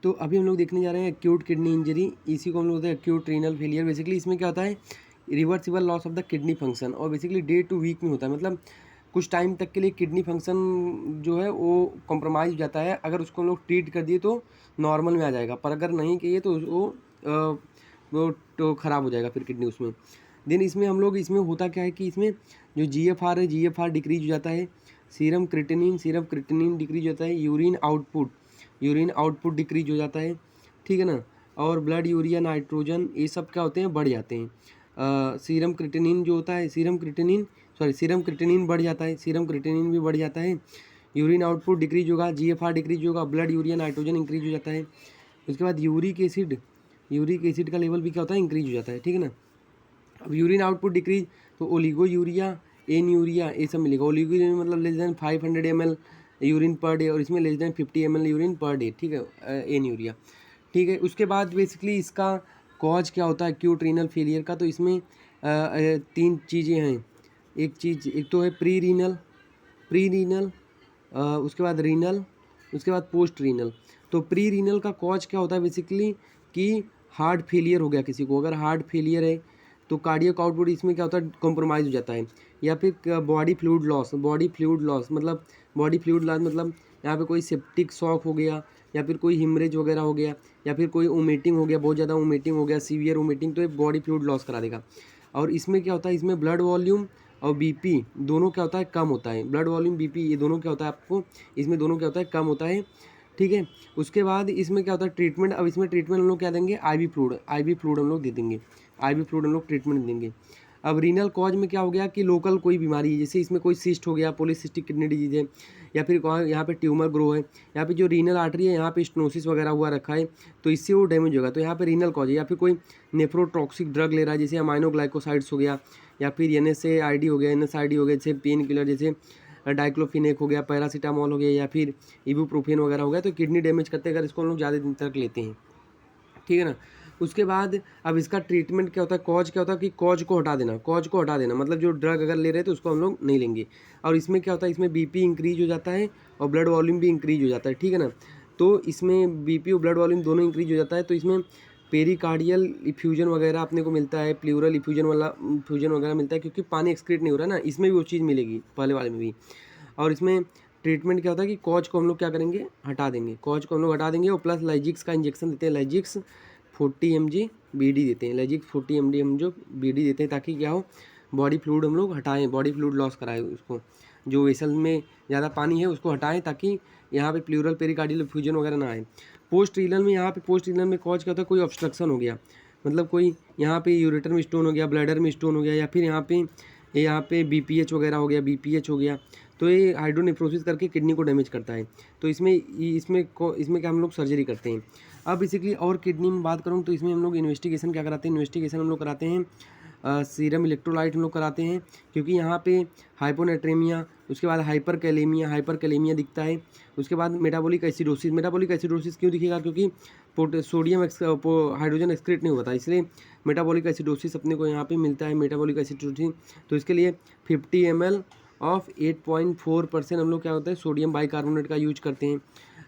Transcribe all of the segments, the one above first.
तो अभी हम लोग देखने जा रहे हैं एक्यूट किडनी इंजरी, इसी को हम लोग बोलते हैं एक्यूट रीनल फेलियर। बेसिकली इसमें क्या होता है, reversible loss of the kidney function, और बेसिकली डे टू वीक में होता है। मतलब कुछ टाइम तक के लिए किडनी फंक्शन जो है वो कॉम्प्रोमाइज़ हो जाता है। अगर उसको हम लोग ट्रीट कर दिए तो नॉर्मल में आ जाएगा, पर अगर नहीं किए तो वो तो ख़राब हो जाएगा फिर किडनी उसमें। देन इसमें हम लोग, इसमें होता क्या है कि इसमें जो GFR है, GFR डिक्रीज हो जाता है, सीरम क्रिएटिनिन डिक्रीज हो जाता है, यूरिन आउटपुट डिक्रीज हो जाता है, ठीक है ना। और ब्लड यूरिया नाइट्रोजन ये सब क्या होते हैं, बढ़ जाते हैं। सीरम क्रिएटिनिन जो होता है, सीरम क्रिएटिनिन बढ़ जाता है, सीरम क्रिएटिनिन भी बढ़ जाता है। यूरिन आउटपुट डिक्रीज होगा, GFR डिक्रीज होगा, ब्लड यूरिया नाइट्रोजन इंक्रीज हो जाता है। उसके बाद यूरिक एसिड का लेवल भी क्या होता है, इंक्रीज हो जाता है, ठीक है ना। अब यूरिन आउटपुट डिक्रीज तो ओलिगो यूरिया, एन यूरिया ये सब मिलेगा। ओलिगो यूरिया मतलब less than 500 ml urine per day, और इसमें less than 50 ml urine per day, ठीक है, एन यूरिया, ठीक है। उसके बाद बेसिकली इसका कॉज क्या होता है एक्यूट रीनल फेलियर का, तो इसमें 3 चीज़ें हैं। एक तो है प्री रीनल, उसके बाद रीनल, उसके बाद पोस्ट रीनल। तो प्री रीनल का कॉज क्या होता है बेसिकली कि हार्ट फेलियर हो गया किसी को। अगर हार्ट फेलियर है तो कार्डियक आउटपुट इसमें क्या होता है, कॉम्प्रोमाइज़ हो जाता है। या फिर बॉडी फ्लूइड लॉस मतलब यहाँ पे कोई सेप्टिक शॉक हो गया, या फिर कोई हिमरेज वगैरह हो गया, या फिर कोई वोमिटिंग हो गया, बहुत ज़्यादा वोमिटिंग हो गया, सीवियर वोमिटिंग, तो ये बॉडी फ्लूइड लॉस करा देगा। और इसमें क्या होता है, इसमें ब्लड वॉल्यूम और बीपी दोनों क्या होता है, कम होता है। ब्लड वॉल्यूम, बीपी ये दोनों क्या होता है आपको, इसमें दोनों क्या होता है, कम होता है, ठीक है। उसके बाद इसमें क्या होता है ट्रीटमेंट। अब इसमें ट्रीटमेंट हम लोग क्या देंगे, IV फ्लूइड हम लोग दे देंगे, IV फ्लूइड हम लोग ट्रीटमेंट देंगे। अब रीनल कॉज में क्या हो गया कि लोकल कोई बीमारी है, जैसे इसमें कोई सिस्ट हो गया, पॉलीसिस्टिक किडनी डिजीज है, या फिर यहाँ पे ट्यूमर ग्रो है, यहाँ पे जो रीनल आर्टरी है यहाँ पे स्टेनोसिस वगैरह हुआ रखा है, तो इससे वो डैमेज होगा, तो यहाँ पे रीनल कॉज है। या फिर कोई नेफ्रोटॉक्सिक ड्रग ले रहा है, जैसे अमाइनोग्लाइकोसाइड्स हो गया, या फिर NSAID हो गया, जैसे पेन किलर, जैसे डाइक्लोफिनेक हो गया, पैरासीटामॉल हो गया, या फिर इबुप्रोफेन वगैरह हो गया, तो किडनी डैमेज करते हैं अगर इसको हम लोग ज़्यादा दिन तक लेते हैं, ठीक है ना। उसके बाद अब इसका ट्रीटमेंट क्या होता है, कॉज क्या होता है कि कॉज को हटा देना, मतलब जो ड्रग अगर ले रहे हैं तो उसको हम लोग नहीं लेंगे। और इसमें क्या होता है, इसमें BP इंक्रीज हो जाता है और ब्लड वॉल्यूम भी इंक्रीज हो जाता है, ठीक है ना। तो इसमें BP और ब्लड वॉल्यूम दोनों इंक्रीज हो जाता है, तो इसमें पेरिकार्डियल इफ्यूजन वगैरह अपने को मिलता है, प्लूरल इफ्यूजन वगैरह मिलता है, क्योंकि पानी एक्सक्रीट नहीं हो रहा है ना, इसमें भी वो चीज़ मिलेगी पहले वाले में भी। और इसमें ट्रीटमेंट क्या होता है कि कॉज को हम लोग क्या करेंगे, हटा देंगे, और प्लस लाइजिक्स का इंजेक्शन देते हैं, लाइजिक्स 40 mg BD देते हैं, लाइजिक्स 40 mg हम जो BD देते हैं, ताकि क्या हो, बॉडी फ्लूइड हम लोग हटाएं, बॉडी फ्लूइड लॉस कराएं, उसको जो वेसल में ज़्यादा पानी है उसको हटाएं, ताकि यहाँ पे प्लूरल पेरिकार्डियल फ्यूजन वगैरह ना आए। पोस्ट रीनल में कॉज क्या होता है, कोई ऑब्स्ट्रक्शन हो गया, मतलब कोई यहाँ पे यूरेटर में स्टोन हो गया, ब्लैडर में स्टोन हो गया, या फिर यहाँ पे BPH वगैरह हो गया, BPH हो गया, तो ये हाइड्रोनेफ्रोसिस करके किडनी को डैमेज करता है। तो इसमें क्या हम लोग सर्जरी करते हैं। अब बेसिकली और किडनी में बात करूँ तो इसमें हम लोग इन्वेस्टिगेशन क्या कराते हैं, हम लोग कराते हैं सीरम इलेक्ट्रोलाइट हम लोग कराते हैं, क्योंकि यहाँ पे हाइपोनेट्रेमिया, उसके बाद हाइपरकैलेमिया दिखता है। उसके बाद मेटाबॉलिक एसिडोसिस क्यों दिखेगा, क्योंकि सोडियम हाइड्रोजन एक्सक्रीट नहीं होता, इसलिए मेटाबॉलिक एसिडोसिस अपने को यहाँ पे मिलता है, मेटाबॉलिक एसिडोसिस। तो इसके लिए 50 ml ऑफ 8.4% हम लोग क्या होता है, सोडियम बाइकार्बोनेट का यूज करते हैं।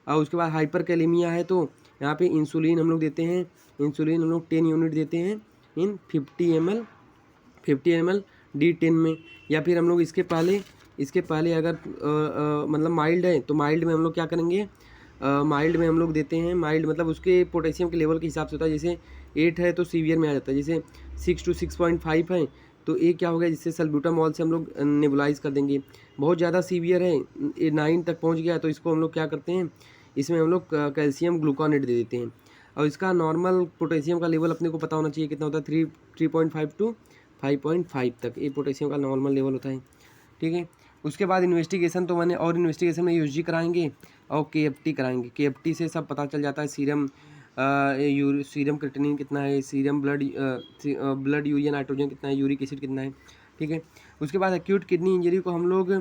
और उसके बाद हाइपरकैलेमिया है तो यहाँ पे इंसुलिन हम लोग देते हैं, 10 यूनिट देते हैं इन 50 ml D10 में। या फिर हम लोग इसके पहले अगर मतलब माइल्ड है तो माइल्ड में हम लोग क्या करेंगे, माइल्ड में हम लोग देते हैं, माइल्ड मतलब उसके पोटेशियम के लेवल के हिसाब से होता है, जैसे 8 है तो सीवियर में आ जाता है, जैसे 6 to 6.5 है तो एक क्या हो गया, जिससे सल्ब्यूटामॉल से हम लोग नेबुलाइज कर देंगे। बहुत ज़्यादा सीवियर है, 9 तक पहुंच गया, तो इसको हम लोग क्या करते हैं, इसमें हम लोग कैल्शियम ग्लूकोनेट दे देते हैं। और इसका नॉर्मल पोटेशियम का लेवल अपने को पता होना चाहिए कितना होता है, 3.5 to 5.5 तक ये पोटेशियम का नॉर्मल लेवल होता है, ठीक है। उसके बाद इन्वेस्टिगेशन तो मैंने, और इन्वेस्टिगेशन में USG कराएंगे और KFT कराएंगे। KFT से सब पता चल जाता है, सीरम क्रिएटिनिन कितना है, सीरम ब्लड यूरिया नाइट्रोजन कितना है, यूरिक एसिड कितना है, ठीक है। उसके बाद एक्यूट किडनी इंजरी को हम लोग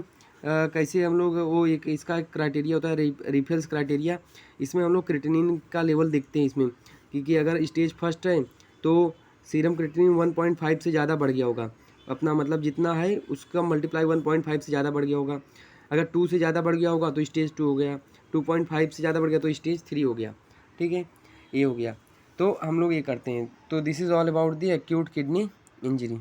कैसे हम लोग वो इसका एक क्राइटेरिया होता है, रिफेल्स क्राइटेरिया। इसमें हम लोग क्रिएटिनिन का लेवल देखते हैं इसमें, क्योंकि अगर स्टेज फर्स्ट है तो सीरम क्रिएटिनिन 1.5 से ज़्यादा बढ़ गया होगा, अपना मतलब जितना है उसका मल्टीप्लाई 1.5 से ज़्यादा बढ़ गया होगा। अगर 2 से ज़्यादा बढ़ गया होगा तो स्टेज 2 हो गया, 2.5 से ज़्यादा बढ़ गया तो स्टेज 3 हो गया, ठीक है, ये हो गया। तो हम लोग ये करते हैं, तो this is all about the acute kidney injury.